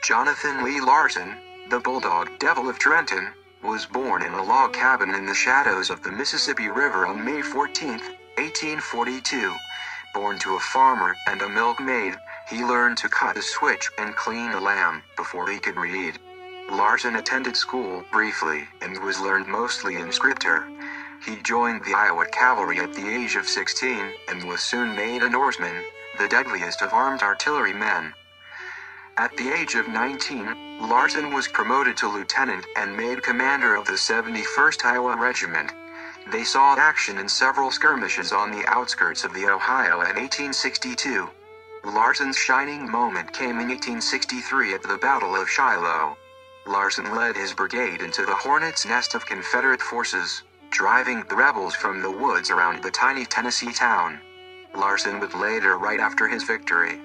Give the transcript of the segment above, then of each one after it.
Jonathan Lee Larson, the Bulldog Devil of Trenton, was born in a log cabin in the shadows of the Mississippi River on May 14, 1842. Born to a farmer and a milkmaid, he learned to cut a switch and clean a lamb before he could read. Larson attended school briefly and was learned mostly in scripture. He joined the Iowa Cavalry at the age of 16 and was soon made a Norseman, the deadliest of armed artillerymen. At the age of 19, Larson was promoted to lieutenant and made commander of the 71st Iowa Regiment. They saw action in several skirmishes on the outskirts of the Ohio in 1862. Larson's shining moment came in 1863 at the Battle of Shiloh. Larson led his brigade into the hornets' nest of Confederate forces, driving the rebels from the woods around the tiny Tennessee town. Larson would later write after his victory,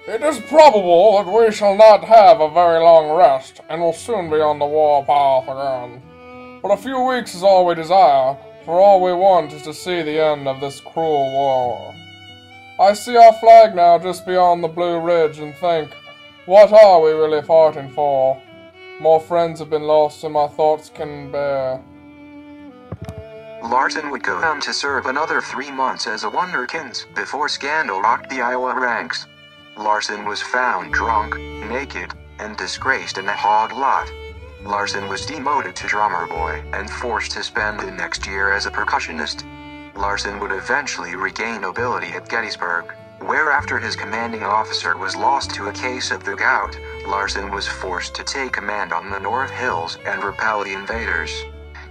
"It is probable that we shall not have a very long rest, and will soon be on the warpath again. But a few weeks is all we desire, for all we want is to see the end of this cruel war. I see our flag now just beyond the Blue Ridge and think, what are we really fighting for? More friends have been lost than my thoughts can bear." Larson would go on to serve another 3 months as a wunderkind before scandal rocked the Iowa ranks. Larson was found drunk, naked, and disgraced in a hog lot. Larson was demoted to drummer boy and forced to spend the next year as a percussionist. Larson would eventually regain nobility at Gettysburg, where after his commanding officer was lost to a case of the gout, Larson was forced to take command on the North Hills and repel the invaders.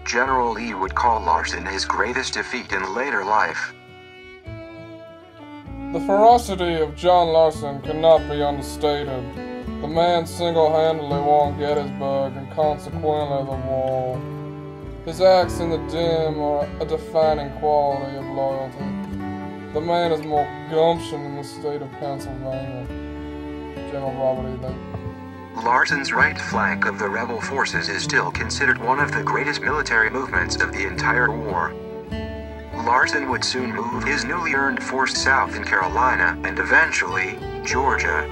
General Lee would call Larson his greatest defeat in later life. The ferocity of John Larson cannot be understated. The man single-handedly won Gettysburg and consequently the war. His acts in the dim are a defining quality of loyalty. The man has more gumption in the state of Pennsylvania. General Robert E. Lee. Larson's right flank of the rebel forces is still considered one of the greatest military movements of the entire war. Larson would soon move his newly earned force south in Carolina and eventually, Georgia.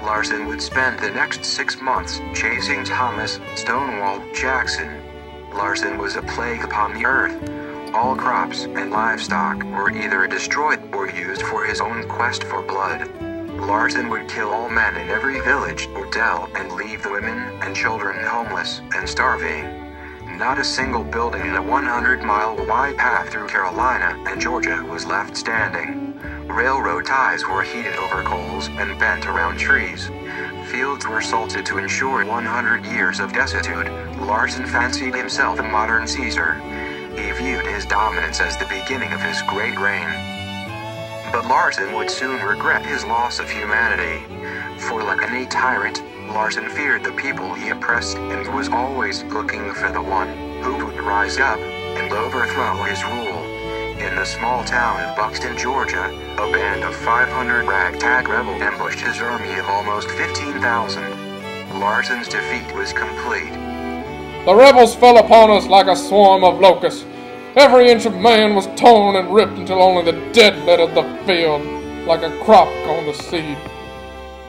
Larson would spend the next 6 months chasing Thomas Stonewall Jackson. Larson was a plague upon the earth. All crops and livestock were either destroyed or used for his own quest for blood. Larson would kill all men in every village or dell and leave the women and children homeless and starving. Not a single building in a 100-mile wide path through Carolina and Georgia was left standing. Railroad ties were heated over coals and bent around trees. Fields were salted to ensure 100 years of desuetude. Larson fancied himself a modern Caesar. He viewed his dominance as the beginning of his great reign. But Larson would soon regret his loss of humanity. For like any tyrant, Larson feared the people he oppressed and was always looking for the one who would rise up and overthrow his rule. In the small town of Buxton, Georgia, a band of 500 ragtag rebels ambushed his army of almost 15,000. Larson's defeat was complete. "The rebels fell upon us like a swarm of locusts. Every inch of man was torn and ripped until only the dead littered the field, like a crop on the seed."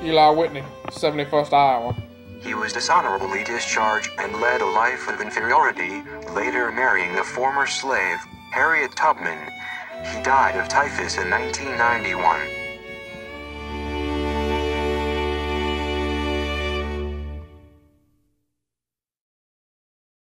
Eli Whitney, 71st Iowa. He was dishonorably discharged and led a life of inferiority, later marrying a former slave, Harriet Tubman. He died of typhus in 1991.